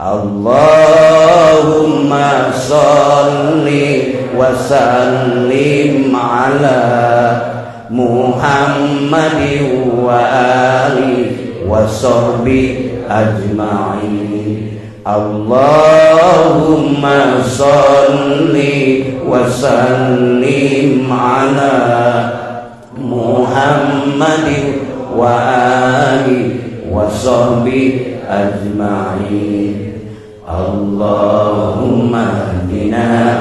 Allahumma sholli wa sallim ala Muhammadin wa alihi wa sahbihi ajma'in. Allahumma sholli wa sallim ala Muhammadin wa alihi wa sahbihi ajma'in. Allahumma hdina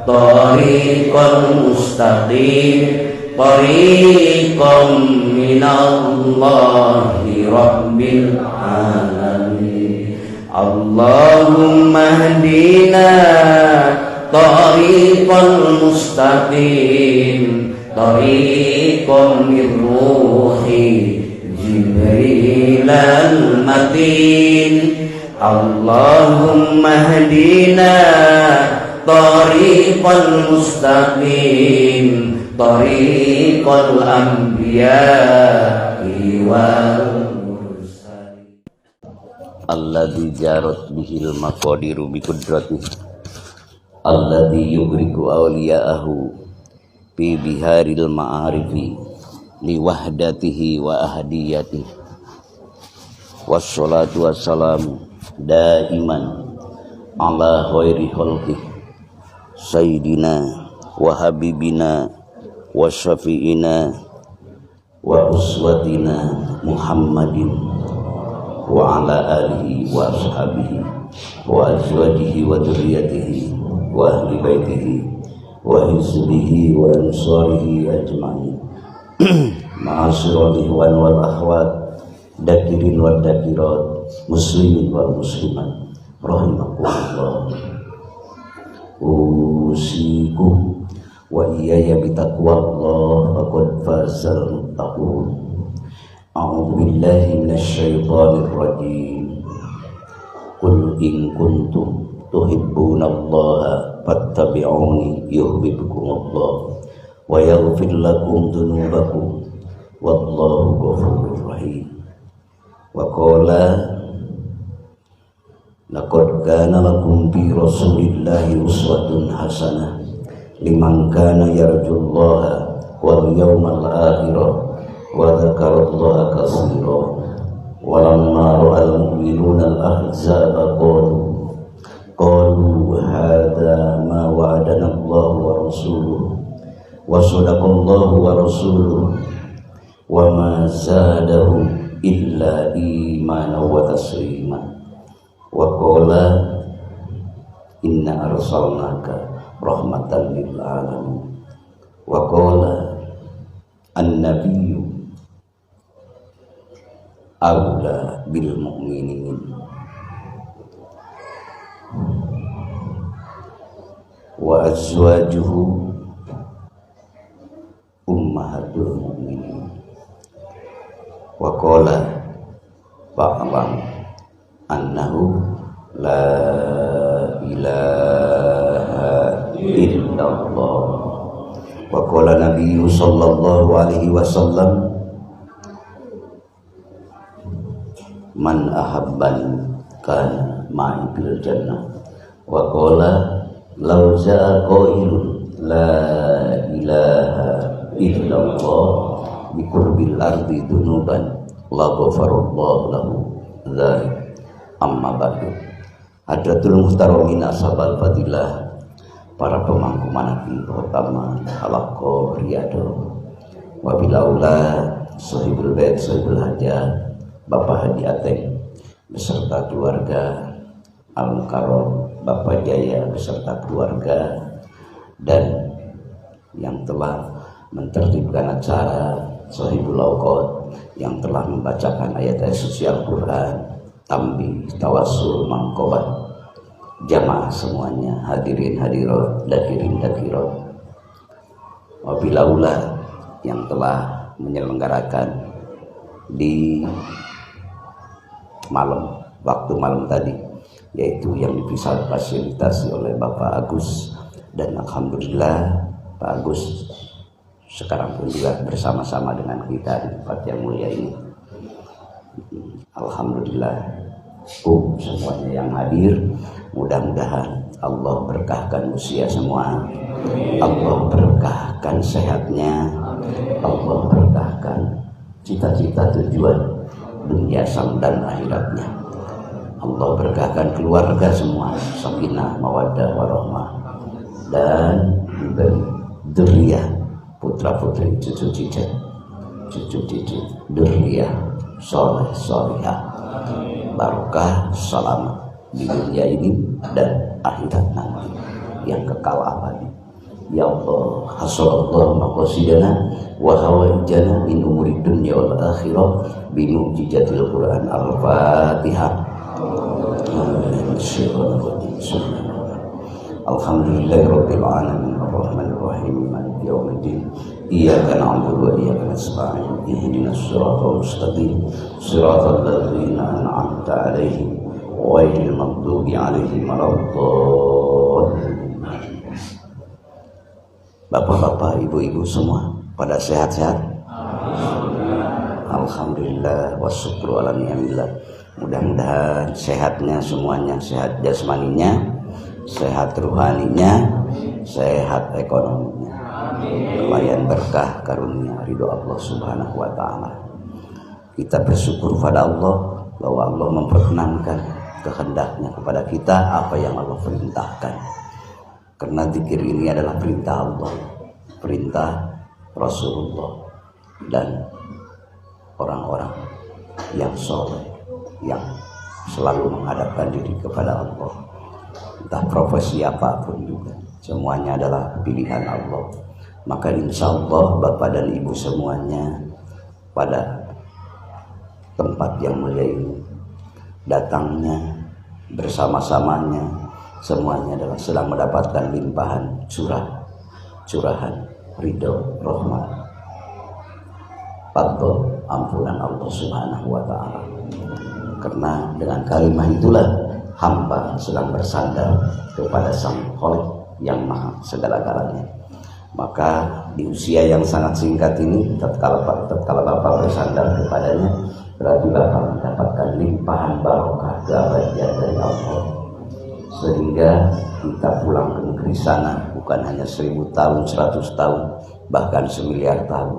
tariqal mustaqim, tariqam minallahi rabbil alamin. Allahumma hdina tariqal mustaqim, tariqam min ruhi Jibril al-matin. Allahumma hdina tariqal mustaqim, tariqal anbiya'i wal mursalin. Alladzi jarat bihil maqadiru bi qudratihi, alladzi yugriku awliya'ahu fi biharil ma'arifi li wahdatihi wa ahadiyatihi. Wassalatu wassalamu daiman ala khairi khalqih sayyidina wa habibina wa syafi'ina wa uswatina Muhammadin wa ala alihi wa ashabihi wa azwajihi wa dzurriyyatihi wa ahli baitihi wa hizbihi wa ansarihi ajma'in. Ma'asyiral ikhwan wal akhwat, dakirin wal dakirat, muslimin wal muslimat, rahimakumullah. Usikum wa iyaya bitaqwallah, faqad fazal muttaqun. A'udzu billahi minasyaitonir rajim. Qul in kuntum tuhibbunallaha fattabi'uni yuhibbukumullah wa yaghfir lakum dzunubakum wallahu ghafurur rahim. Wa qala laqad kana lakum fi rasulillahi uswatun hasanah liman kana yarjullaha wal yawmal akhir wa dzakarallaha katsira. Walamma ra'al mu'minuna al-ahzaba qalu hadza ma wa'adana Allahu wa rasuluhu wa sadaqallahu wa rasuluhu wa ma zadahum illa imana wa taslima. Wa qala inna arsalnaka rahmatan lil alamin. Wa qala an-nabiyyu awla bil mu'minin wa azwajuhu ummahatul mu'minin. Wa qala fa'lam annahu la ilaha illallah. Wa qala nabiyyu sallallahu alaihi wasallam man ahabban kana ma'i bil jannah. Wa qala law za'a qailun la ilaha illallah bi qurbil ardi dunuban la ghafarallahu lahu dzalik. Amma ba'du. Hadratul muhtaramin ashabal fadilah, para pemangku manafi pertama halaqah riyadhah, wabilaula sahibul bait sahibul hajat Bapak Haji Ateng beserta keluarga, Al-Mukarram Bapak Jaya beserta keluarga, dan yang telah mentertibkan acara Sahibul Auqad, yang telah membacakan ayat-ayat suci Al-Quran, tambi, tawassul, mangkobat, jamaah semuanya, hadirin hadirat, dakirin dakirat, wabilaula yang telah menyelenggarakan di waktu malam tadi, yaitu yang difasilitasi oleh Bapak Agus, dan alhamdulillah Pak Agus sekarang pun juga bersama-sama dengan kita di tempat yang mulia ini. Alhamdulillah semuanya yang hadir. Mudah-mudahan Allah berkahkan usia semua, Allah berkahkan sehatnya, Allah berkahkan cita-cita tujuan dunia dan akhiratnya. Allah berkahkan keluarga semua, sakinah, mawaddah, warahmah, dan diberi dzurriyyah, putra-putri, cucu-cucu, dzurriyyah soleh solehah, barokah, selamat di dunia ini dan akhirat nanti yang kekal abadi. Ya Allah, hasallallahu maqasidana wa hawaijana min umuri dunya wal akhirah bi mu'jizatil Qur'an. Al-Fatihah. Alhamdulillahirabbil alamin arrahmanir rahim maliki yaumiddin iyyaka na'budu wa iyyaka nasta'in ihdinas siratal mustaqim siratal ladzina an'amta 'alaihim ghairil maghdubi 'alaihim waladdallin. Bapak-bapak, ibu-ibu semua pada sehat-sehat? Alhamdulillah wa syukru ala ni'amillah. Mudah-mudahan sehatnya semuanya, sehat jasmaninya, sehat ruhaninya, sehat ekonominya. Lumayan berkah karunia ridho Allah Subhanahu wa taala. Kita bersyukur pada Allah bahwa Allah memperkenankan kehendaknya kepada kita apa yang Allah perintahkan. Karena zikir ini adalah perintah Allah, perintah Rasulullah dan orang-orang yang soleh, yang selalu menghadapkan diri kepada Allah. Entah profesi apapun juga, semuanya adalah pilihan Allah. Maka insya Allah Bapak dan Ibu semuanya pada tempat yang mulia ini, datangnya bersama-samanya, semuanya adalah sedang mendapatkan limpahan curahan ridho, rahmat, fadl, ampunan Allah Subhanahu wa taala. Karena dengan kalimat itulah hamba sedang bersandar kepada Sang Khalik yang maha segala-galanya. Maka di usia yang sangat singkat ini, tatkala Bapak bersandar kepadanya, berarti Bapak mendapatkan limpahan barokah keabadian dari Allah. Sehingga kita pulang ke negeri sana bukan hanya 1000 tahun, 100 tahun, bahkan 1 miliar tahun,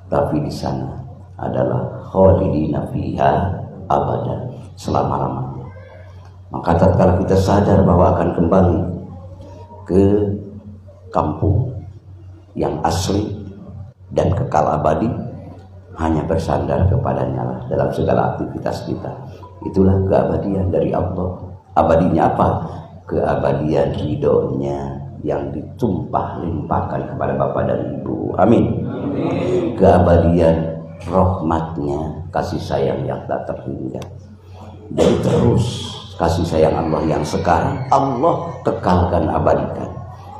tapi di sana adalah khalidina fiha abadan, selama-lamanya. Maka tatkala kita sadar bahwa akan kembali ke kampung yang asli dan kekal abadi, hanya bersandar kepadanya lah dalam segala aktivitas kita. Itulah keabadian dari Allah. Abadinya apa? Keabadian ridhonya yang ditumpah limpahkan kepada Bapak dan Ibu. Amin. Keabadian rahmatnya, kasih sayang yang tak terhingga. Dan terus kasih sayang Allah yang sekarang Allah kekalkan, abadikan.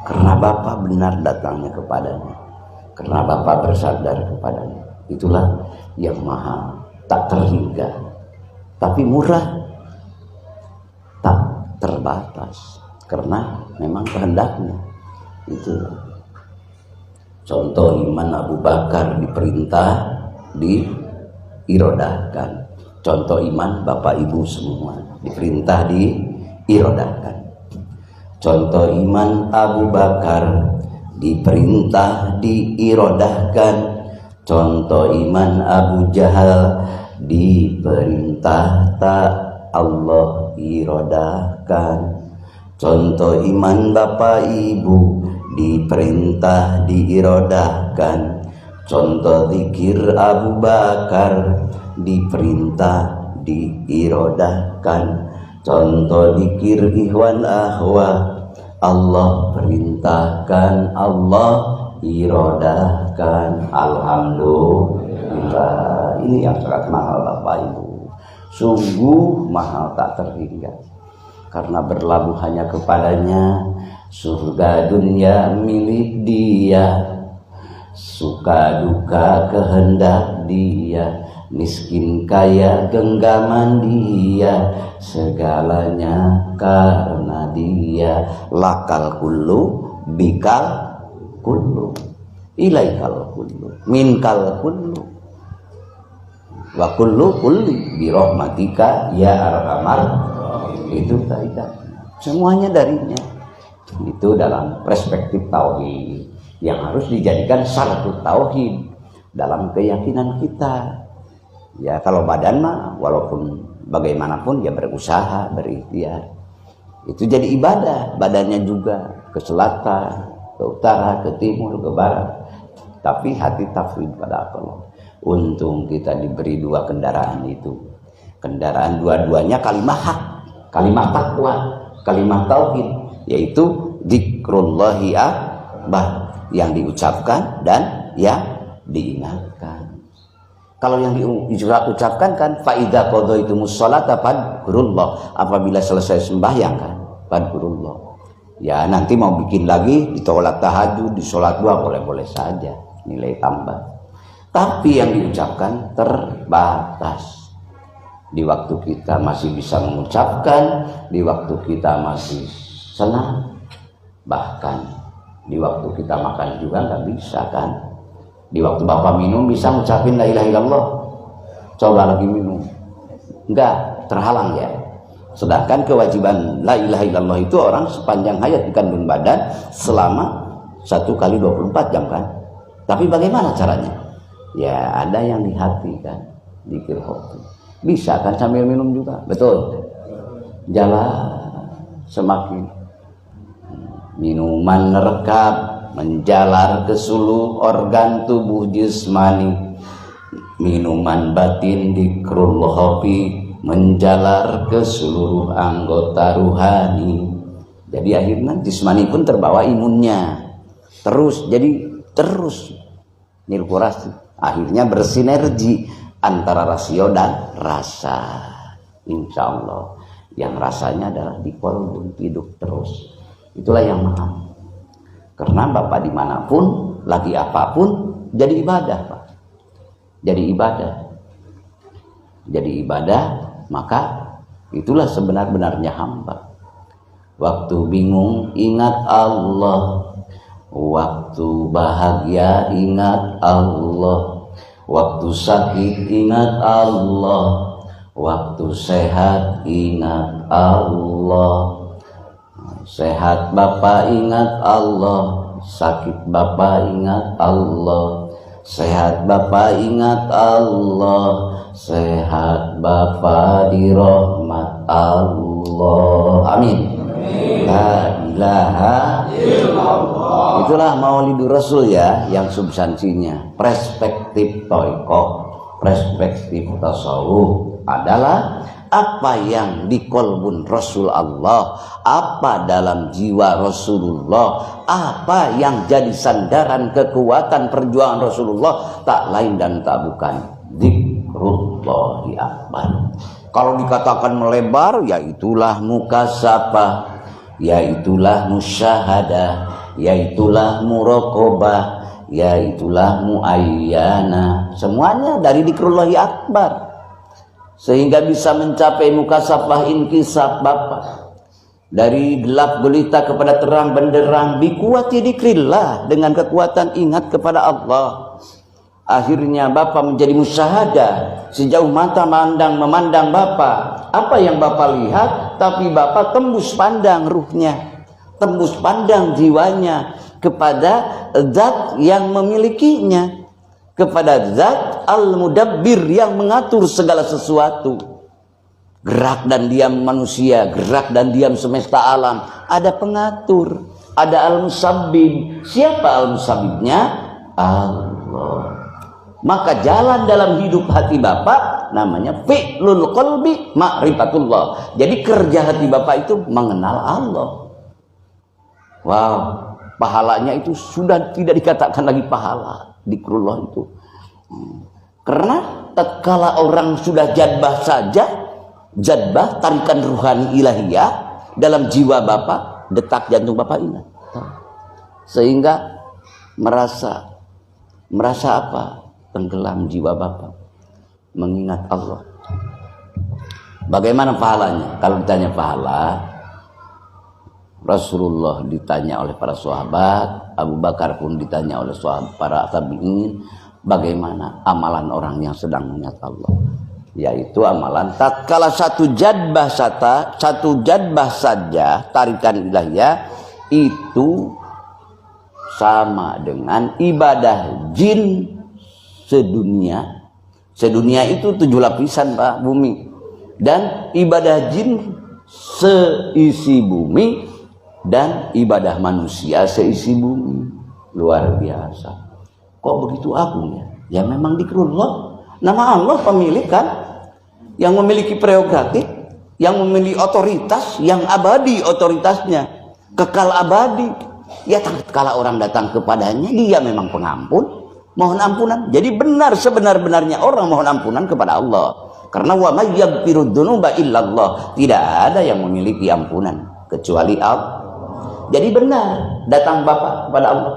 Karena Bapak benar datangnya kepadanya, karena Bapak bersandar kepadanya. Itulah yang maha tak terhingga, tapi murah, tak terbatas, karena memang kehendaknya. Itu contoh iman Abu Bakar diperintah, diirodahkan. Contoh iman Bapak Ibu semua diperintah, diirodahkan. Contoh iman Abu Bakar diperintah, diirodahkan. Contoh iman Abu Jahal diperintah, tak Allah irodahkan. Contoh iman Bapak Ibu diperintah, diirodahkan. Contoh zikir Abu Bakar diperintah, diirodahkan. Contoh zikir ikhwan ahwa Allah perintahkan, Allah irodahkan. Alhamdulillah. Ini yang sangat mahal Bapak Ibu, sungguh mahal tak terhingga. Karena berlabuh hanya kepadanya, surga dunia milik Dia, suka duka kehendak Dia, miskin kaya genggaman Dia, segalanya karena Dia. Lakal kullu bikal kullu ilaikal kullu minkal kullu. Wa kullu kulli bi rahmatika ya arhamar. Itu tadi kan. Semuanya darinya. Itu dalam perspektif tauhid yang harus dijadikan syarat tauhid dalam keyakinan kita. Ya kalau badan mah walaupun bagaimanapun ya berusaha, berikhtiar. Itu jadi ibadah, badannya juga ke selatan, ke utara, ke timur, ke barat. Tapi hati tafwid pada Allah. Untung kita diberi dua kendaraan itu. Kendaraan dua-duanya kalimat hak, kalimat takwa, kalimat tauhid, yaitu dzikrullahi akbar, yang diucapkan dan yang diingatkan. Kalau yang diucapkan kan faida qadhaitumus sholata fadhkurullah, apabila selesai sembahyang kan fadhkurullah. Ya nanti mau bikin lagi di sholat tahajud, di sholat duha boleh-boleh saja, nilai tambah. Tapi yang diucapkan terbatas. Di waktu kita masih bisa mengucapkan, di waktu kita masih senang, bahkan di waktu kita makan juga nggak bisa kan. Di waktu Bapak minum bisa ngucapin la ilaha illallah, coba lagi minum enggak, terhalang ya. Sedangkan kewajiban la ilaha illallah itu orang sepanjang hayat di kandung badan selama 1 kali 24 jam kan. Tapi bagaimana caranya? Ya ada yang di hati kan, zikir hati. Bisa kan sambil minum juga, betul. Jalan semakin minuman merekap, menjalar ke seluruh organ tubuh jismani. Minuman batin dzikrul hobi menjalar ke seluruh anggota ruhani. Jadi akhirnya jismani pun terbawa imunnya. Terus jadi terus nirkurasi. Akhirnya bersinergi antara rasio dan rasa. Insya Allah yang rasanya adalah di kolbun, hidup terus. Itulah yang maha. Karena Bapak dimanapun, lagi apapun, jadi ibadah Pak. Jadi ibadah. Jadi ibadah, maka itulah sebenar-benarnya hamba. Waktu bingung ingat Allah, waktu bahagia ingat Allah, waktu sakit ingat Allah, waktu sehat ingat Allah. Sehat Bapak ingat Allah, sakit Bapak ingat Allah. Sehat Bapak ingat Allah, sehat Bapak di rahmat Allah. Amin. La ilaha illallah. Itulah Maulidur Rasul ya, yang substansinya perspektif thariqah, perspektif tasawuf adalah apa yang di kolbun Rasul Allah, apa dalam jiwa Rasulullah, apa yang jadi sandaran kekuatan perjuangan Rasulullah, tak lain dan tak bukan dzikrullahi akbar. Kalau dikatakan melebar, ya itulah mukasafah, ya itulah musyahadah, ya itulah muraqabah, ya itulah muayyana. Semuanya dari dzikrullahi akbar. Sehingga bisa mencapai mukasafah inkisaf Bapak. Dari gelap gulita kepada terang benderang, dikuati dzikrillah, dengan kekuatan ingat kepada Allah. Akhirnya Bapak menjadi musyahadah. Sejauh mata memandang Bapak, apa yang Bapak lihat, tapi Bapak tembus pandang ruhnya, tembus pandang jiwanya kepada zat yang memilikinya, kepada zat al-mudabbir yang mengatur segala sesuatu. Gerak dan diam manusia, gerak dan diam semesta alam, ada pengatur, ada al-musabbib. Siapa al-musabbibnya? Allah. Maka jalan dalam hidup hati Bapak namanya fi'lul qalbi ma'rifatullah. Jadi kerja hati Bapak itu mengenal Allah. Wow, pahalanya itu sudah tidak dikatakan lagi pahala, dzikrullah itu. Karena tatkala orang sudah jadbah saja, jadbah tarikan ruhani ilahiyah dalam jiwa Bapak, detak jantung Bapak ingat. Sehingga merasa apa? Tenggelam jiwa Bapak mengingat Allah. Bagaimana pahalanya? Kalau ditanya pahala, Rasulullah ditanya oleh para sahabat, Abu Bakar pun ditanya oleh para tabi'in, bagaimana amalan orang yang sedang mengingat Allah, yaitu amalan tatkala satu jadbah saja tarikan ilahiyah itu sama dengan ibadah jin sedunia. Sedunia itu 7 lapisan Pak bumi, dan ibadah jin seisi bumi, dan ibadah manusia seisi bumi. Luar biasa. Kok begitu agungnya? Ya memang zikrullah. Nama Allah pemilik kan, yang memiliki prerogatif, yang memiliki otoritas, yang abadi otoritasnya, kekal abadi. Ya kalau orang datang kepadanya, dia memang pengampun, mohon ampunan. Jadi benar sebenar-benarnya orang mohon ampunan kepada Allah. Karena wa may yaghfiru dzunuba illallah. Tidak ada yang memiliki ampunan kecuali Allah. Jadi benar datang Bapak kepada Allah.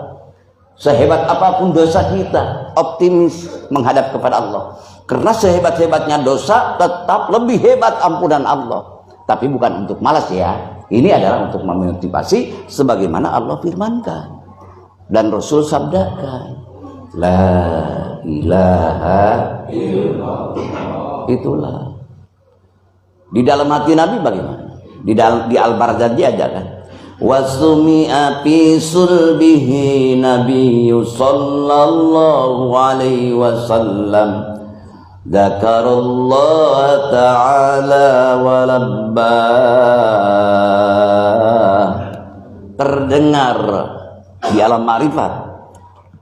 Sehebat apapun dosa kita, optimis menghadap kepada Allah. Karena sehebat-hebatnya dosa tetap lebih hebat ampunan Allah. Tapi bukan untuk malas ya. Ini adalah untuk memotivasi sebagaimana Allah firmankan dan Rasul sabdakan. La ilaha illallah. Itulah. Di dalam hati Nabi bagaimana? Di Al-Barzanji aja kan. Wasumi'a fi sulbihi nabiyyu sallallahu alaihi wasallam dzakarallaha ta'ala wa labbah. Terdengar di alam ma'rifat,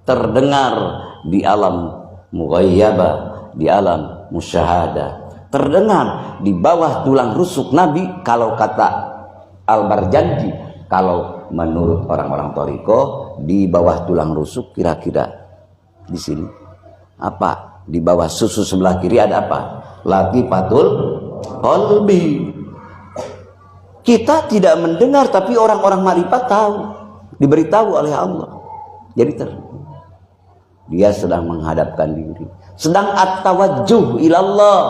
terdengar di alam mughayyabah, di alam musyahadah, terdengar di bawah tulang rusuk Nabi. Kalau kata Al-Barzanji, kalau menurut orang-orang Thariqah, di bawah tulang rusuk kira-kira di sini apa? Di bawah susu sebelah kiri ada apa? Latifatul qalbi. Kita tidak mendengar, tapi orang-orang marifat tahu, diberitahu oleh Allah. Jadi dia sedang menghadapkan diri, sedang at-tawajjuh ilallah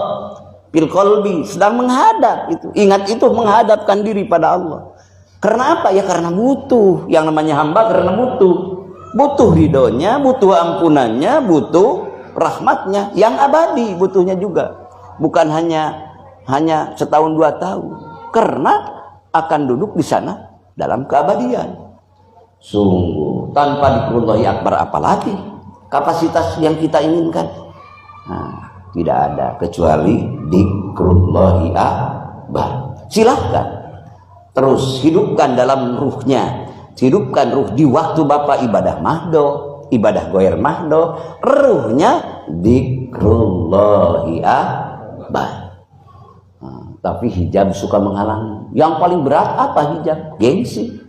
fil qalbi, sedang menghadap itu. Ingat itu, menghadapkan diri pada Allah. Karena apa? Ya karena butuh. Yang namanya hamba karena butuh ridhonya, butuh ampunannya, butuh rahmatnya yang abadi, butuhnya juga. Bukan hanya setahun 2 tahun. Karena akan duduk di sana dalam keabadian. Sungguh tanpa dzikrullahi akbar apalagi kapasitas yang kita inginkan. Nah, tidak ada kecuali dzikrullahi akbar. Silahkan terus hidupkan dalam ruhnya, hidupkan ruh di waktu Bapak ibadah mahdo, ibadah goyer mahdo, ruhnya dzikrullahi akbar. Nah, tapi hijab suka menghalangi. Yang paling berat apa hijab? Gengsi.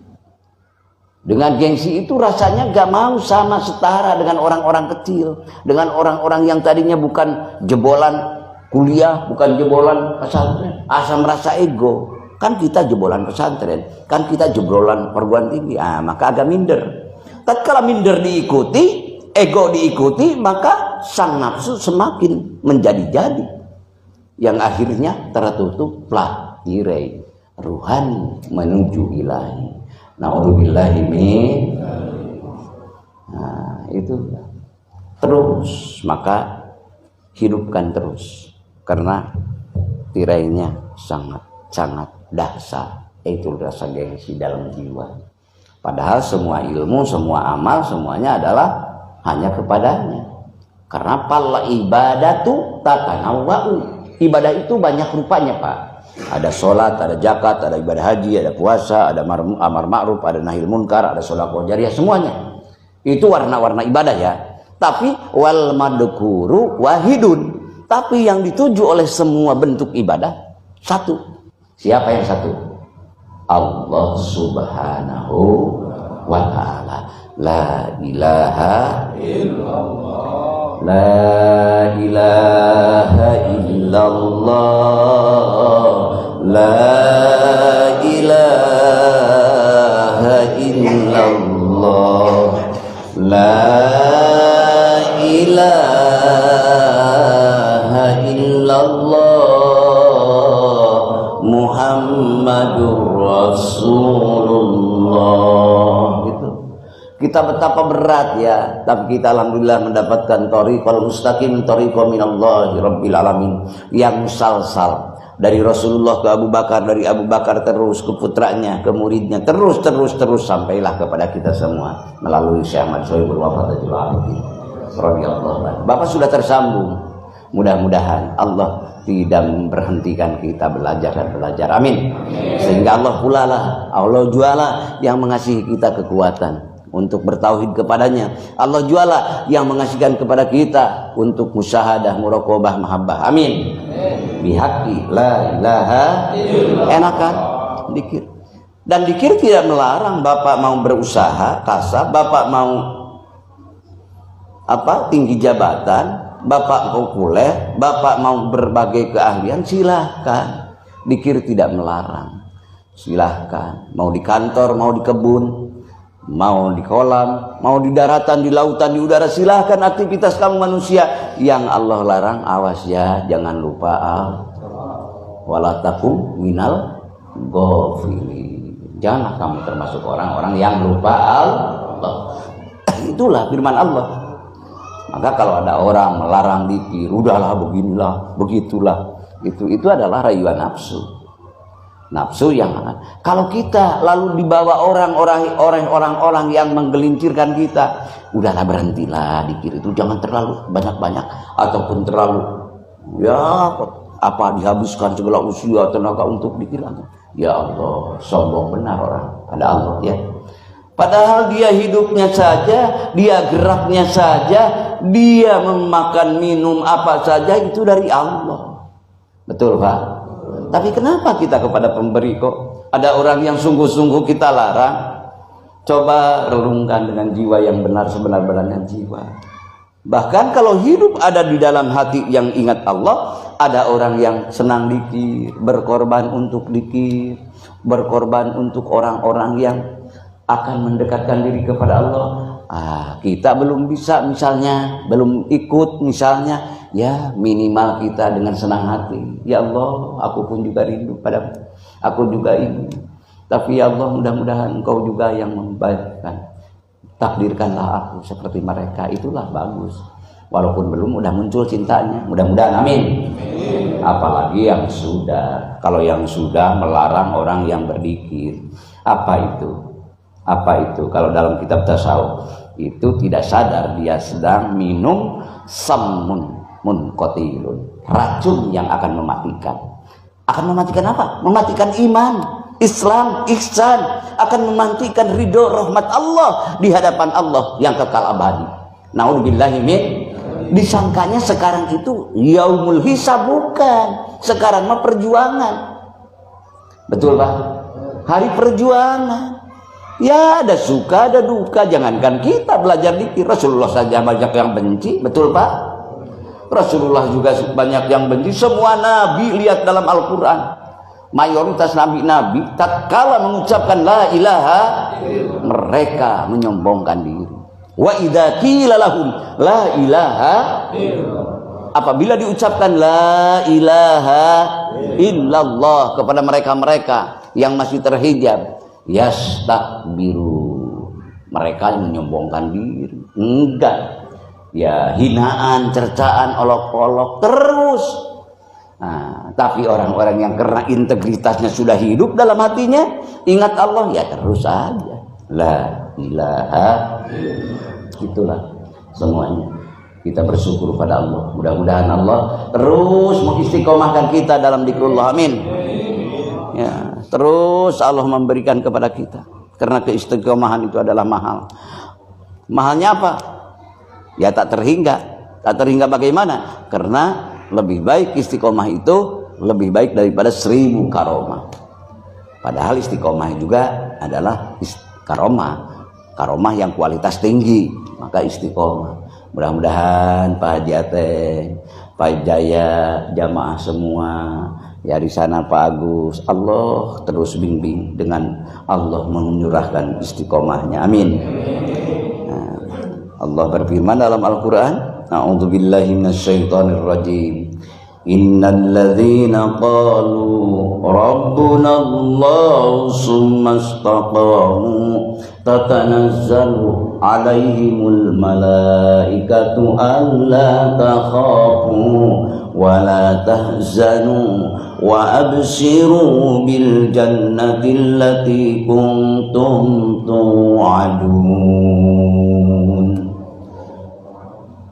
Dengan gengsi itu rasanya gak mau sama setara dengan orang-orang kecil, dengan orang-orang yang tadinya bukan jebolan kuliah, bukan jebolan pesantren, asal merasa ego. Kan kita jebolan pesantren, kan kita jebolan perguruan tinggi, maka agak minder. Tatkala minder diikuti, ego diikuti, maka sang nafsu semakin menjadi-jadi, yang akhirnya tertutuplah tirai ruhani menuju ilahi. Na'udzubillahi min. Nah, itu terus, maka hidupkan terus, karena tirainya sangat dahsyat. Itu rasa gengsi dalam jiwa. Padahal semua ilmu, semua amal, semuanya adalah hanya kepadanya. Karena pal ibadatu tatanawwa'u. Ibadah itu banyak rupanya Pak. Ada sholat, ada zakat, ada ibadah haji, ada puasa, ada amar ma'ruf, ada nahil munkar, ada sholawat jariyah, semuanya. Itu warna-warna ibadah ya. Tapi wal madkuru wahidun. Tapi yang dituju oleh semua bentuk ibadah satu. Siapa yang satu? Allah subhanahu wa ta'ala. La ilaha illallah. La ilaha illallah. La ilaha illallah. La ilaha illallah. Muhammadur Rasulullah. Itu Kita betapa berat ya, tapi kita alhamdulillah mendapatkan thariqal mustaqim, thariqa minallahi rabbil alamin, yang musalsal dari Rasulullah ke Abu Bakar, dari Abu Bakar terus ke putranya, ke muridnya, terus sampailah kepada kita semua melalui Syekh Ahmad Sohibul Wafadatul Arifin radhiyallahu anhu. Bapak sudah tersambung. Mudah-mudahan Allah tidak memberhentikan kita belajar dan belajar. Amin. Sehingga Allah pula lah, Allah jualah yang mengasihi kita kekuatan untuk bertauhid kepadanya. Allah jualah yang mengasihkan kepada kita untuk musyahadah, muraqabah, mahabbah. Amin. Bihaqi la ilaha illallah. Enak kan? Dikir. Dan dikir tidak melarang Bapak mau berusaha kasab, Bapak mau tinggi jabatan, Bapak mau kuliah, Bapak mau berbagai keahlian, silahkan. Dikir tidak melarang. Silahkan. Mau di kantor, mau di kebun, mau di kolam, mau di daratan, di lautan, di udara, silahkan aktivitas kamu manusia. Yang Allah larang, awas ya, jangan lupa wala takum minal ghafilin. Janganlah kamu termasuk orang-orang yang lupa Allah. Itulah firman Allah. Maka kalau ada orang melarang dikir, udahlah beginilah, begitulah, itu adalah rayuan nafsu. Nafsu yang kalau kita lalu dibawa orang-orang yang menggelincirkan kita, udahlah berhentilah dikir itu, jangan terlalu banyak-banyak ataupun terlalu dihabiskan segala usia tenaga untuk dikir. Ya Allah, sombong benar orang pada Allah ya. Padahal dia hidupnya saja, dia geraknya saja, dia memakan minum apa saja itu dari Allah. Betul Pak? Tapi kenapa kita kepada pemberi kok ada orang yang sungguh-sungguh kita larang? Coba renungkan dengan jiwa yang benar, sebenar-benarnya jiwa. Bahkan kalau hidup ada di dalam hati yang ingat Allah, ada orang yang senang dikir, berkorban untuk dikir, berkorban untuk orang-orang yang akan mendekatkan diri kepada Allah. Kita belum bisa misalnya, belum ikut misalnya, ya minimal kita dengan senang hati. Ya Allah, aku pun juga rindu padamu, aku juga ingin. Tapi ya Allah, mudah-mudahan Engkau juga yang membaikkan. Takdirkanlah aku seperti mereka, itulah bagus. Walaupun belum udah muncul cintanya, mudah-mudahan amin. Apalagi yang sudah, kalau yang sudah melarang orang yang berzikir, apa itu? Kalau dalam kitab tasawuf itu tidak sadar dia sedang minum sammun munqatilun, racun yang akan mematikan. Akan mematikan apa? Mematikan iman, Islam, ihsan, akan mematikan ridho rahmat Allah di hadapan Allah yang kekal abadi. Naudzubillahi min. Disangkanya sekarang itu yaumul hisab, bukan. Sekarang mah perjuangan. Betul Pak? Hari perjuangan. Ya ada suka, ada duka. Jangankan kita belajar dikir, Rasulullah saja banyak yang benci. Betul Pak? Rasulullah juga banyak yang benci. Semua nabi lihat dalam Al-Quran, mayoritas nabi-nabi tatkala mengucapkan la ilaha, mereka menyombongkan diri. Wa idza qila lahum la ilaha, apabila diucapkan la ilaha illallah kepada mereka-mereka yang masih terhijab, yastakbiru, mereka yang menyombongkan diri. Enggak, ya hinaan, cercaan, olok-olok terus. Tapi orang-orang yang karena integritasnya sudah hidup dalam hatinya, ingat Allah, ya terus aja la ilaha. Itulah semuanya. Kita bersyukur pada Allah. Mudah-mudahan Allah terus mengistiqomahkan kita dalam dzikrullah. Amin. Ya, terus Allah memberikan kepada kita, karena keistiqomahan itu adalah mahal. Mahalnya apa? Ya tak terhingga. Tak terhingga bagaimana? Karena lebih baik istiqomah itu lebih baik daripada 1000 karomah. Padahal istiqomah juga adalah karomah yang kualitas tinggi. Maka istiqomah. Mudah-mudahan Pak Haji Ateng, Pak Jaya, jamaah semua, ya di sana Pak Agus, Allah terus bimbing dengan Allah menyurahkan istiqomahnya. Amin. Allah berfirman dalam Al-Quran, a'udzubillahi minasyaitonirrajim, innal ladzina qalu Rabbuna Allah summa istaqamu tatanazzalu alaihimul malaikatu alla takhafu wa la tahzanu wa abshiru bil jannati allati kuntum tu'adun.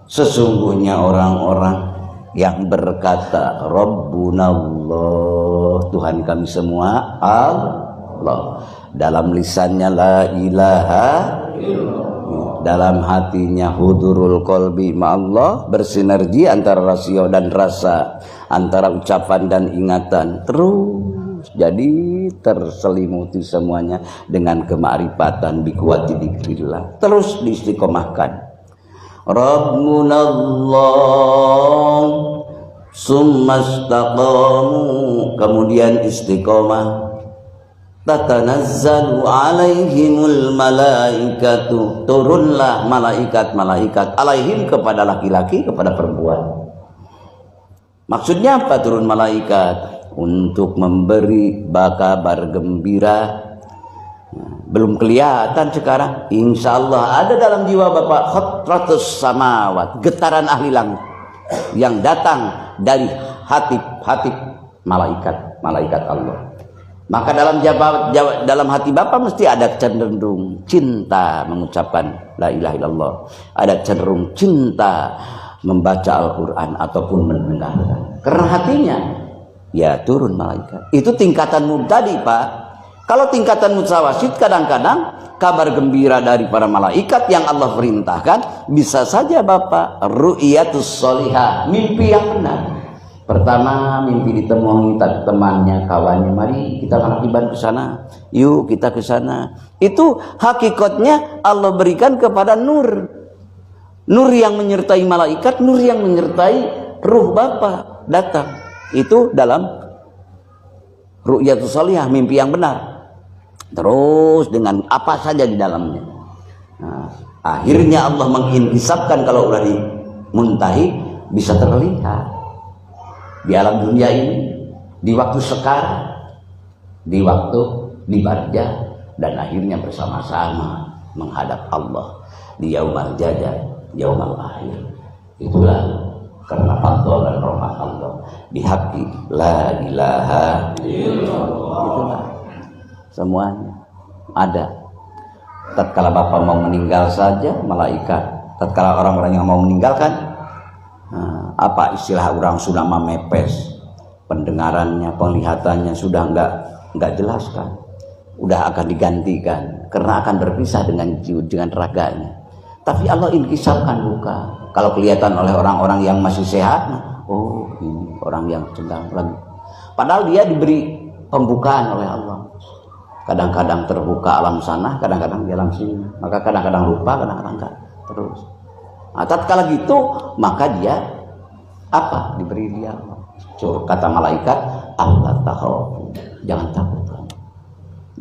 Sesungguhnya orang-orang yang berkata Rabbuna Allah, Tuhan kami semua Allah, dalam lisannya la ilaha illallah, dalam hatinya hudurul qalbi ma'allah, bersinergi antara rasio dan rasa, antara ucapan dan ingatan, terus jadi terselimuti semuanya dengan kemakrifatan biquwati dzikrillah, terus diistiqomahkan. Rabbuna Allah summa istaqamu, kemudian istiqomah, tatanazzalu alaihimul malaikatu, turunlah malaikat-malaikat alaihim, kepada laki-laki, kepada perempuan. Maksudnya apa turun malaikat? Untuk memberi kabar gembira. Belum kelihatan sekarang, insya Allah ada dalam jiwa Bapak khotratus samawat, getaran ahli langit yang datang dari hati malaikat Allah. Maka dalam hati Bapak mesti ada cenderung cinta mengucapkan la ilaha illallah, ada cenderung cinta membaca Al-Quran ataupun mendengarkan, karena hatinya ya turun malaikat. Itu tingkatan mubtadi, Pak. Kalau tingkatan mutawasid, kadang-kadang kabar gembira dari para malaikat yang Allah perintahkan bisa saja Bapak ru'yatus sholihah, mimpi yang benar. Pertama mimpi ditemui temannya, kawannya, mari kita melakukan ke sana, yuk kita ke sana. Itu hakikatnya Allah berikan kepada nur yang menyertai malaikat, nur yang menyertai ruh Bapak datang. Itu dalam ru'yatus sholihah, mimpi yang benar. Terus dengan apa saja di dalamnya. Nah, akhirnya Allah mengintisabkan kalau udah dimuntahi bisa terlihat di alam dunia ini, di waktu sekarang, di waktu di barjah, dan akhirnya bersama-sama menghadap Allah di yaumal jazaa, yaumal akhir. Itulah karena fadl dan rahmat Allah bihaqqi la ilaha illallah. Itulah semuanya ada. Tatkala Bapak mau meninggal saja, malaikat. Tatkala orang-orang yang mau meninggalkan, apa istilah orang sudah mepes, pendengarannya, penglihatannya sudah enggak jelas kan, udah akan digantikan karena akan berpisah dengan raganya. Tapi Allah inkisabkan luka. Kalau kelihatan oleh orang-orang yang masih sehat, oh ini orang yang sedang lagi, padahal dia diberi pembukaan oleh Allah. Kadang-kadang terbuka alam sana, kadang-kadang di alam sini. Maka kadang-kadang lupa, kadang-kadang enggak. Terus. Nah, tatkala gitu, maka dia apa? Diberi dia. Kata malaikat, Allah takhafu. Jangan takut kamu.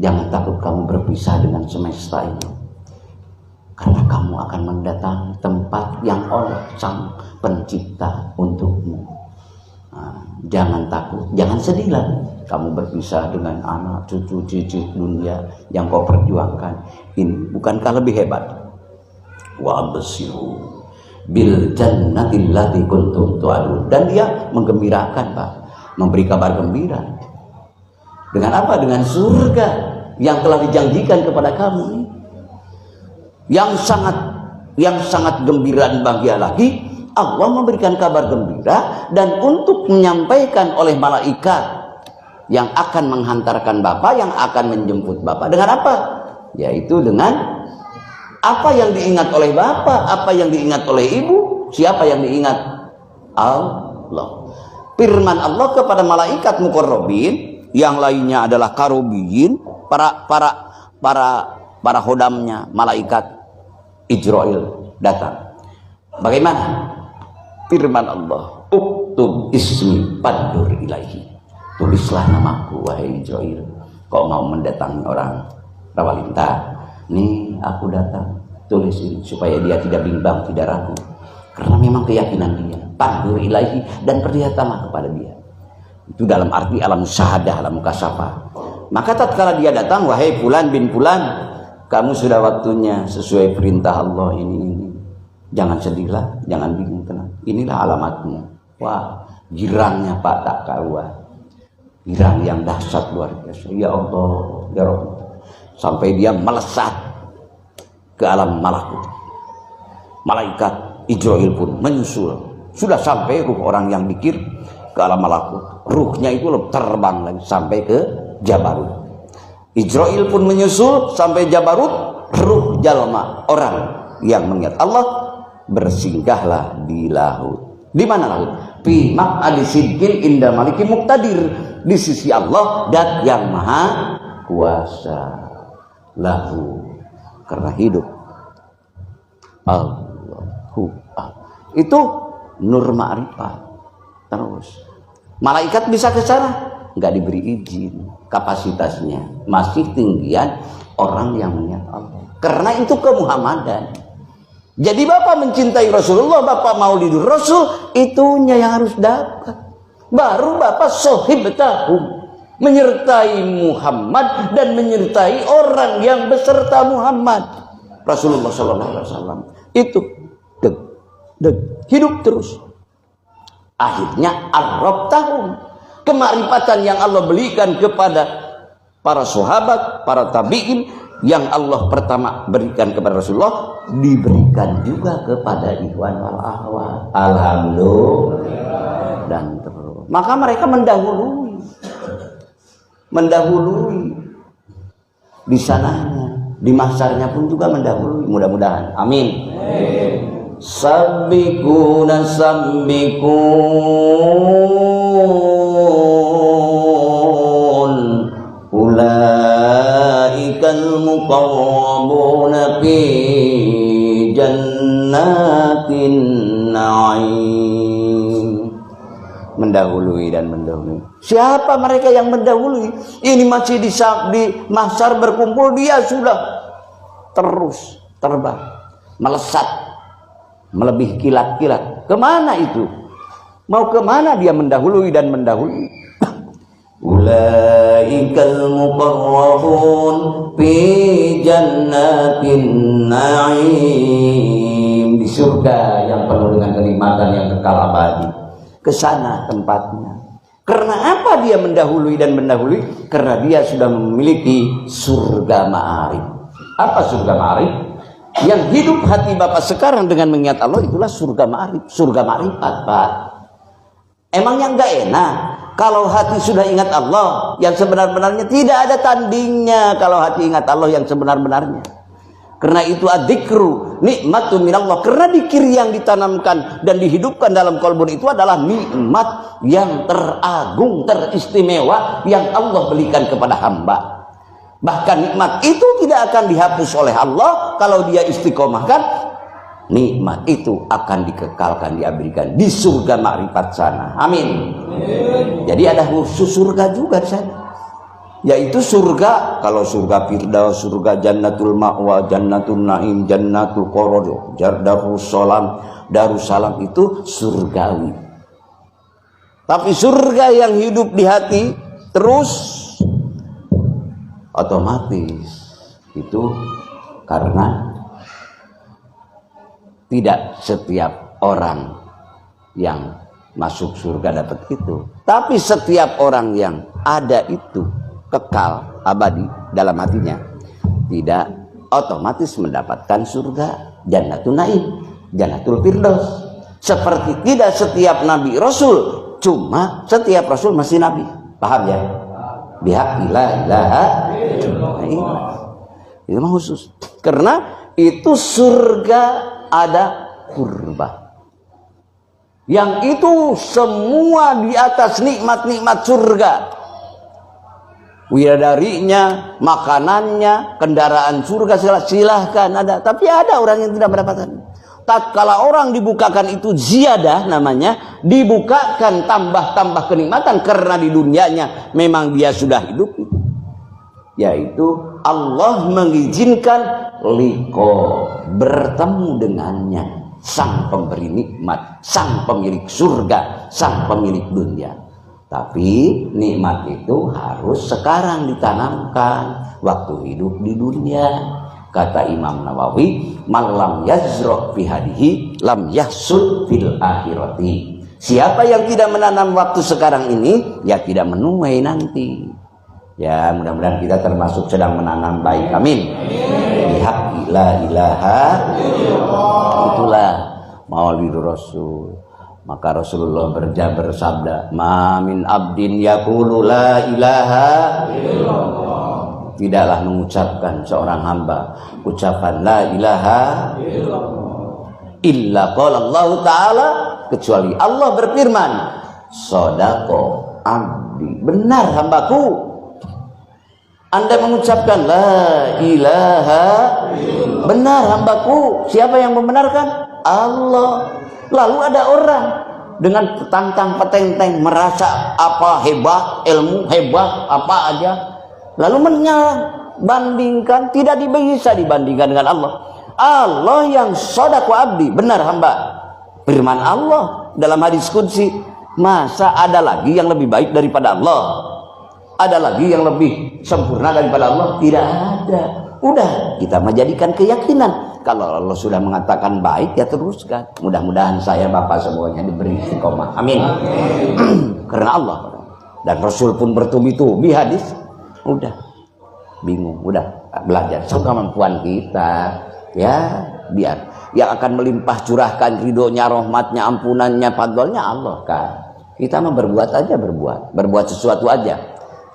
Jangan takut kamu berpisah dengan semesta ini. Karena kamu akan mendatangi tempat yang oleh Sang Pencipta untukmu. Nah, jangan takut, jangan sedih lagi. Kamu berpisah dengan anak, cucu, cicit dunia yang kau perjuangkan. Ini bukankah lebih hebat? Wa abshiru bil jannati allati kuntum tu'adun. Dan dia menggembirakan, Pak, memberi kabar gembira. Dengan apa? Dengan surga yang telah dijanjikan kepada kamu. Yang sangat gembira dan bahagia lagi, Allah memberikan kabar gembira dan untuk menyampaikan oleh malaikat yang akan menghantarkan Bapak, yang akan menjemput Bapak. Dengan apa? Yaitu dengan apa yang diingat oleh Bapak, apa yang diingat oleh Ibu. Siapa yang diingat? Allah. Firman Allah kepada malaikat muqarrabin, yang lainnya adalah karubiyin, para hodamnya malaikat Ijrail datang. Bagaimana? Firman Allah, uktub ismi pandur ilaihi. Tulislah namaku wahai Ijrail. Kau mau mendatangi orang Rawalintah, nih aku datang, tulis ini supaya dia tidak bimbang, tidak ragu, karena memang keyakinan dia. Pandur ilaihi, dan perlihatkanlah kepada dia. Itu dalam arti alam syahadah, alam mukasyafah. Maka tatkala dia datang, wahai fulan bin fulan, kamu sudah waktunya sesuai perintah Allah ini. Jangan sedihlah, jangan bingung, tenang. Inilah alamatmu. Wah, girangnya Pak tak karuan. Girang yang dahsyat luar biasa. Ya Allah, ya Rabb. Sampai dia melesat ke alam malakut. Malaikat Israil pun menyusul. Sudah sampai ruh orang yang dikir ke alam malakut. Ruhnya itu terbang lagi sampai ke Jabarut. Israil pun menyusul sampai Jabarut. Ruh jalma orang yang mengingat Allah bersinggahlah di laut. Di mana laut? Fi maq'adi sidqin inda maliki muqtadir. Di sisi Allah dat yang maha kuasa. Lahu, karena hidup Allahu. Itu nur ma'rifat. Terus malaikat bisa ke sana, nggak diberi izin. Kapasitasnya masih tinggian orang yang mengingat Allah. Karena itu kemuhammadan. Jadi Bapak mencintai Rasulullah, Bapak maulidur Rasul, itunya yang harus dapat. Baru Bapak sohib tahum, menyertai Muhammad dan menyertai orang yang beserta Muhammad. Rasulullah SAW itu hidup terus. Akhirnya arab tahum, kemarifatan yang Allah berikan kepada para sahabat, para tabi'in, yang Allah pertama berikan kepada Rasulullah, diberikan juga kepada ikhwan wal akhwat. Alhamdulillah. Dan terus maka mereka mendahului di sananya, di mahsyarnya pun juga mendahului, mudah-mudahan, amin. Sabiquna sabiqun ulaikal muqarrabuna fi jannatin na'im. Mendahului dan mendahului. Siapa mereka yang mendahului? Ini masih di mahsyar berkumpul, dia sudah terus terbang, melesat, melebihi kilat-kilat. Kemana itu? Mau kemana dia mendahului dan mendahului? Ulaikal muqarrabun fi jannatin na'im. Di surga yang penuh dengan kenikmatan yang kekal abadi. Ke sana tempatnya. Karena apa dia mendahului dan mendahului? Karena dia sudah memiliki surga ma'arif. Apa surga ma'arif? Yang hidup hati Bapak sekarang dengan mengingat Allah, itulah surga ma'arif, surga ma'rifat, Pak. Emangnya enggak enak kalau hati sudah ingat Allah yang sebenar-benarnya? Tidak ada tandingnya kalau hati ingat Allah yang sebenar-benarnya. Karena itu adzikru nikmatun minallah. Karena dzikir yang ditanamkan dan dihidupkan dalam qalbun itu adalah nikmat yang teragung, teristimewa yang Allah berikan kepada hamba. Bahkan nikmat itu tidak akan dihapus oleh Allah kalau dia istiqomahkan. Nikmat itu akan dikekalkan, diabadikan di surga makrifat sana. Amin. Jadi ada khusus surga juga di sana. Yaitu surga, kalau surga Firdaus, surga Jannatul Ma'wa, Jannatul Naim, Jannatul Qaror, Darussalam itu surgawi. Tapi surga yang hidup di hati terus otomatis itu karena tidak setiap orang yang masuk surga dapat itu. Tapi setiap orang yang ada itu kekal abadi dalam hatinya, tidak otomatis mendapatkan surga Jannatul Naim, Jannatul Firdaus. Seperti tidak setiap nabi rasul, cuma setiap rasul masih nabi. Paham ya? Bihaq la ilaha illallah. Itu mah khusus. Karena itu surga ada kurba. Yang itu semua di atas nikmat-nikmat surga. Widadarinya, makanannya, kendaraan surga silahkan ada. Tapi ada orang yang tidak mendapatkan. Tatkala orang dibukakan itu ziyadah namanya, dibukakan tambah-tambah kenikmatan karena di dunianya memang dia sudah hidup. Yaitu Allah mengizinkan liqa, bertemu dengannya, sang pemberi nikmat, sang pemilik surga, sang pemilik dunia. Tapi nikmat itu harus sekarang ditanamkan waktu hidup di dunia. Kata Imam Nawawi, man lam yazra' fi hadihi lam yahsul fil akhirati. Siapa yang tidak menanam waktu sekarang ini, ya tidak menuai nanti. Ya, mudah-mudahan kita termasuk sedang menanam baik. Amin. Bihaqi la ilaha illallah. Itulah Maulidur Rasul. Maka Rasulullah bersabda, "Ma min abdin yaqulu la ilaha illallah." Tidaklah mengucapkan seorang hamba ucapan la ilaha illallah illa qala Allah taala, kecuali Allah berfirman, "Shadaqa abdi." Benar hambaku. Anda mengucapkan la ilaha illallah. Benar hambaku. Siapa yang membenarkan? Allah. Lalu ada orang dengan tantang petenteng merasa apa hebat, ilmu hebat apa aja, lalu bandingkan, tidak bisa dibandingkan dengan Allah. Allah yang shadaqa abdi, benar hamba. Firman Allah dalam hadis qudsi, masa ada lagi yang lebih baik daripada Allah? Ada lagi yang lebih sempurna daripada Allah? Tidak ada. Udah, kita menjadikan keyakinan kalau Allah sudah mengatakan baik, ya teruskan. Mudah-mudahan saya Bapak semuanya diberi istiqomah. Amin. Karena Allah dan Rasul pun bertubi-tubi hadis. Udah bingung, udah belajar sekemampuan kita, ya biar yang akan melimpah curahkan ridhonya, rahmatnya, ampunannya, fadlnya Allah kan. Kita mah berbuat aja, berbuat sesuatu aja,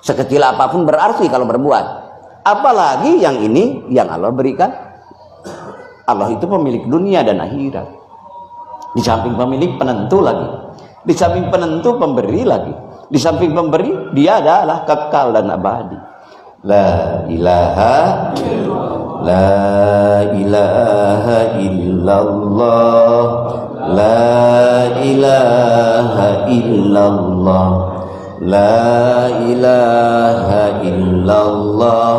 sekecil apapun berarti kalau berbuat. Apalagi yang ini yang Allah berikan. Allah itu pemilik dunia dan akhirat. Di samping pemilik, penentu lagi. Di samping penentu, pemberi lagi. Di samping pemberi, dia adalah kekal dan abadi. La ilaha illallah. La ilaha illallah. La ilaha illallah. La ilaha illallah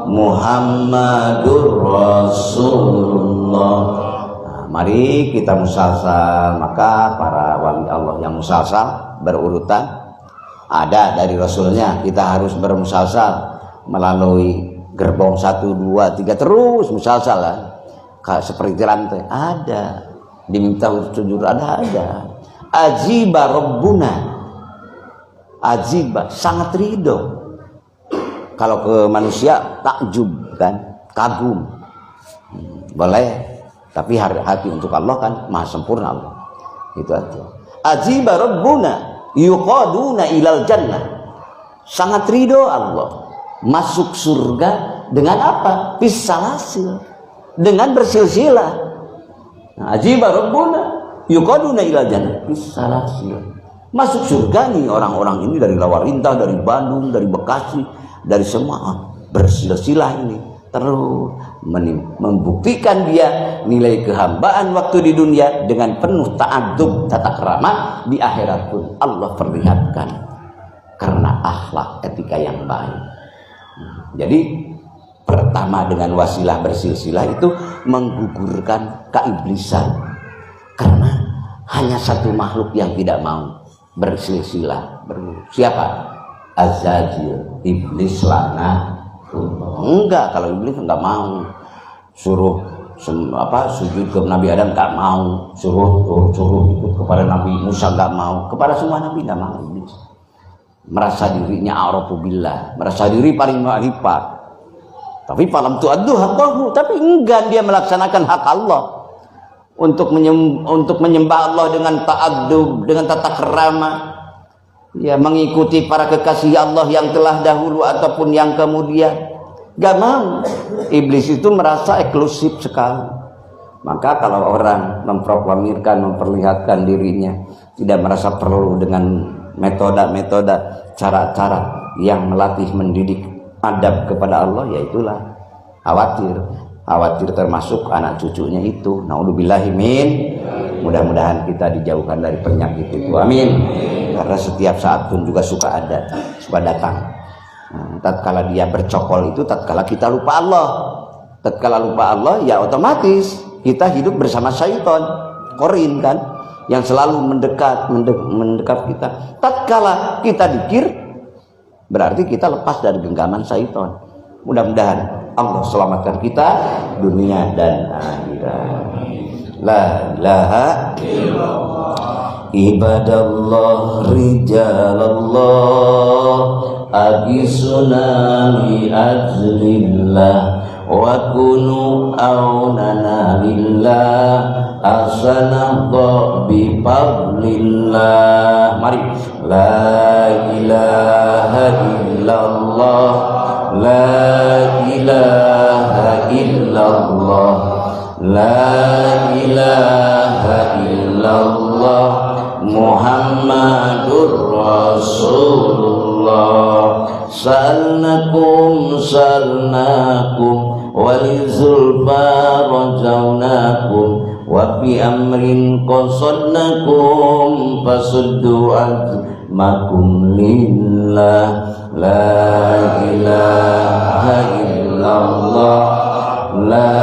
Muhammadur Rasulullah. Nah, mari kita musalsal. Maka para wali Allah yang musalsal berurutan, ada dari Rasulnya, kita harus bermusalsal melalui gerbong 1, 2, 3 terus musalsal lah. Seperti rantai ada, diminta sujud ada. Ajiba Rabbuna, ajiba, sangat ridho. Kalau ke manusia takjub kan, kagum. Boleh, tapi hati untuk Allah kan maha sempurna Allah. Itu aja. Ajiba Rabbuna yuqaduna ilal jannah. Sangat ridho Allah masuk surga dengan apa? Bisalasil, dengan bersilsilah. Ajiba Rabbuna yuqaduna ilal jannah bisalasil. Masuk surga nih orang-orang ini dari Lawarintah, dari Bandung, dari Bekasi, dari semua bersilsilah ini terus membuktikan dia nilai kehambaan waktu di dunia dengan penuh ta'adub, tata krama. Di akhirat pun Allah perlihatkan karena akhlak etika yang baik. Jadi pertama dengan wasilah bersilsilah itu menggugurkan keiblisan, karena hanya satu makhluk yang tidak mau bersilsilah. Siapa? Azazil, iblis lana. Enggak, kalau iblis enggak mau. Suruh sujud ke Nabi Adam enggak mau. Suruh ikut kepada Nabi Musa enggak mau. Kepada semua nabi enggak mau iblis. Merasa dirinya a'rafu billah, merasa diri paling makrifat. Tapi falam tu'addu haqqahu, tapi enggak dia melaksanakan hak Allah. Untuk menyembah Allah dengan ta'addub, dengan tata kerama, ya, mengikuti para kekasih Allah yang telah dahulu ataupun yang kemudian. Gak mau. Iblis itu merasa eksklusif sekali. Maka kalau orang memproklamirkan, memperlihatkan dirinya, tidak merasa perlu dengan metode-metode, cara-cara yang melatih mendidik adab kepada Allah, ya itulah khawatir termasuk anak cucunya itu. Naudzubillahi min. Mudah-mudahan kita dijauhkan dari penyakit itu. Amin. Karena setiap saat pun juga suka datang. Tatkala dia bercokol itu tatkala kita lupa Allah. Tatkala lupa Allah, ya otomatis kita hidup bersama syaitan, korin kan. yang selalu mendekat kita. Tatkala kita dikir, berarti kita lepas dari genggaman syaitan. Mudah-mudahan Allah selamatkan kita dunia dan akhirat. La ilaha illallah. Ibadallah rijalallah agisuna li ajlillah wa kunu aunana lillah asanadha bi fadlillah. Mari. La ilaha illallah, la ilaha illallah, la ilaha illallah, Muhammadur Rasulullah. Salnakum walizulfa rajaunakum wa fi amrin qasadnakum fasuddu azmakum lillah. La ilaha illallah, la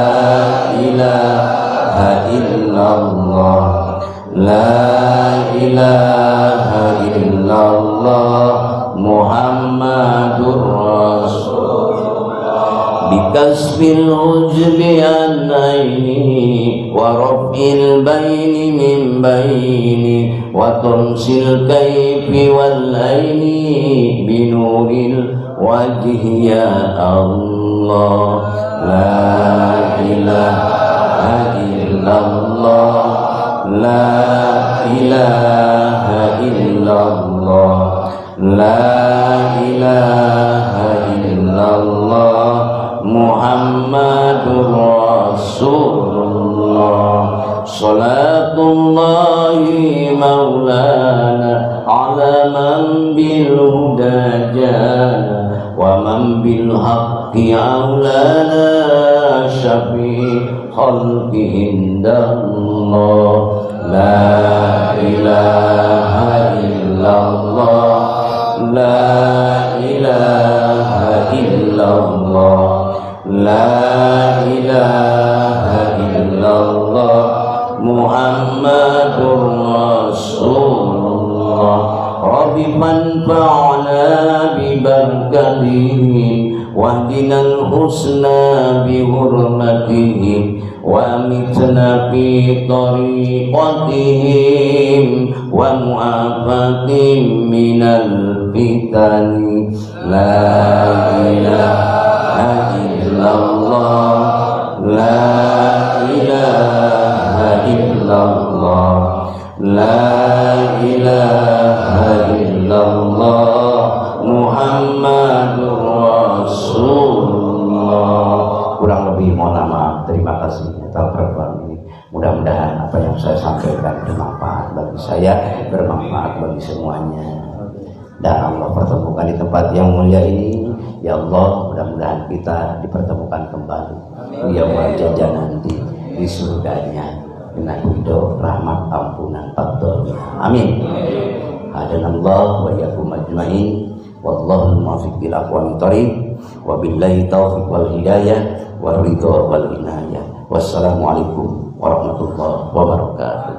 ilaha illallah, la ilaha illallah, Muhammadur Rasulullah. Bikasbil ujbi an aini wa rabbil baini min baini wa tunsil kayfi wal aini binuril wajhi ya Allah. La ilaha illallah, la ilaha illallah, la ilaha illallah, Muhammadur Rasulullah. Salatullahi maulana ala man bil huda jana wa man bil haqqi aulana syafi khalqi indallah. La ilaha illallah, la ilaha illallah, la ilaha illallah, Muhammadur Rasulullah. Rabbi manfa'na bi barakatihim wahdinal husna bi hurmatihim wa amitna fi tariqatihim wa mu'afatim minal fitani. La ilaha illallah, la ilaha illallah, la ilaha illallah, Muhammadur Rasulullah. Kurang lebih mohon maaf, terima kasih atas pertemuan ini. Mudah-mudahan apa yang saya sampaikan bermanfaat bagi saya, bermanfaat bagi semuanya. Dan Allah pertemukan di tempat yang mulia ini. Ya Allah, mudah-mudahan kita dipertemukan kembali di yaumul jazaa nanti di surganya dengan ridho, rahmat, ampunan, fadl. Amin. Hadanallah wa iyyakum ajmain. Wallahu muwaffiq ila aqwamit thoriq. Wabillahi taufiq wal hidayah wal ridha wal inayah. Wassalamualaikum warahmatullahi wabarakatuh.